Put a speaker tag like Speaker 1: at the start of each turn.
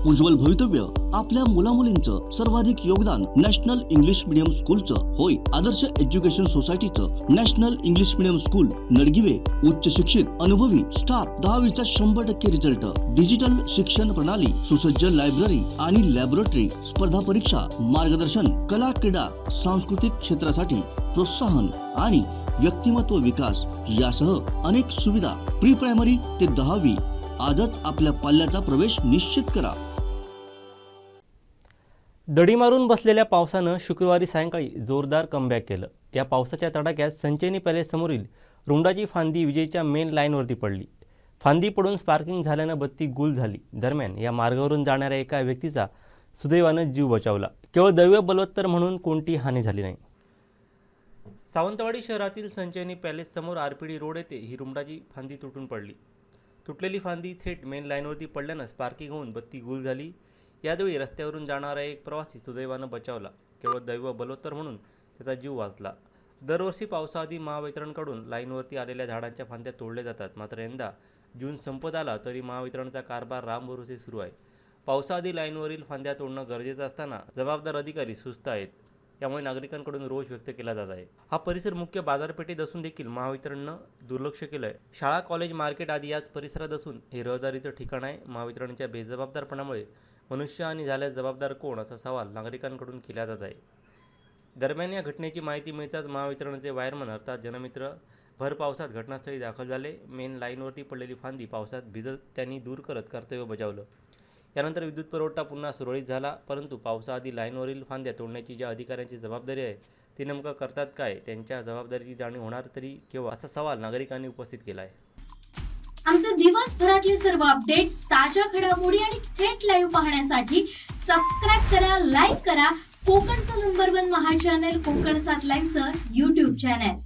Speaker 1: उज्ज्वल भवितव्य आपल्या मुलामुलींचं सर्वाधिक योगदान नॅशनल इंग्लिश मीडियम स्कूलचं होय। आदर्श एज्युकेशन सोसायटीचं national English medium school Nadgive उच्च शिक्षित अनुभवी स्टाफ 10वीचा 100% रिझल्ट, डिजिटल शिक्षण प्रणाली, सुसज्ज लायब्ररी आणि लॅबोरेटरी, स्पर्धा परीक्षा मार्गदर्शन, कला क्रीडा सांस्कृतिक क्षेत्रासाठी प्रोत्साहन आणि व्यक्तिमत्व विकास यासह अनेक सुविधा। प्री प्रायमरी ते 10वी आजच आपल्या पाल्याचा प्रवेश निश्चित करा।
Speaker 2: दडी मारून बसलेल्या पावसानं शुक्रवारी सायंकाळी जोरदार कमबॅक केलं। या पावसाच्या तडाख्यात संचेनी पॅलेस समोरील रुंडाची फांदी विजेच्या मेन लाईनवरती पडली। फांदी पडून स्पार्किंग झाल्यानं बत्ती गुल झाली। दरम्यान या मार्गावरून जाणाऱ्या एका व्यक्तीचा सुदैवानं जीव बचावला। केवळ दैव बलवत्तर म्हणून कोणती हानी झाली नाही। सावंतवाडी शहरातील संचेनी पॅलेस समोर आरपीडी रोड येथे ही रुंडाची फांदी तुटून पडली। तुटलेली फांदी थेट मेन लाईनवरती पडल्यानं स्पार्किंग होऊन बत्ती गुल झाली। यावेळी रस्त्यावरून जाणारा एक प्रवासी सुदैवानं बचावला। केवळ दैव बलवत्तर म्हणून त्याचा जीव वाचला। दरवर्षी पावसाआधी महावितरणकडून लाईनवरती आलेल्या झाडांच्या फांद्या तोडल्या जातात, मात्र यंदा जून संपत आला तरी महावितरणचा कारभार रामभरोसे सुरू आहे। पावसाआधी लाईनवरील फांद्या तोडणं गरजेचं असताना जबाबदार अधिकारी सुस्त आहेत, त्यामुळे नागरिकांकडून रोष व्यक्त केला जात आहे। हा परिसर मुख्य बाजारपेठेत असून देखील महावितरणनं दुर्लक्ष केलंय। शाळा, कॉलेज, मार्केट आदी याच परिसरात असून हे रहदारीचं ठिकाण आहे। महावितरणच्या बेजबाबदारपणामुळे मनुष्यहानी झाल्यास जबाबदार कोण असा सवाल नागरिकांकडून केला जात आहे। दरम्यान या घटनेची माहिती मिळताच महावितरणचे वायरमन अर्थात जनमित्र भर पावसात घटनास्थळी दाखल झाले। मेन लाईनवरती पडलेली फांदी पावसात भिजत त्यांनी दूर करत कर्तव्य बजावलं। यानंतर विद्युत पुरवठा पुन्हा सुरळीत झाला, परंतु पावसाआधी लाईनवरील फांद्या तोडण्याची ज्या अधिकाऱ्यांची जबाबदारी आहे ते नेमकं करतात काय, त्यांच्या जबाबदारीची जाणीव होणार तरी केव्हा असा सवाल नागरिकांनी उपस्थित केला आहे।
Speaker 3: आमचे दिवसभरातले सर्व अपडेट्स, ताज्या घडामोडी आणि थेट लाईव्ह पाहण्यासाठी सबस्क्राइब करा, लाईक करा कोकणचं नंबर 1 महा चॅनल कोकण 7 लाईव्हचं YouTube चॅनल।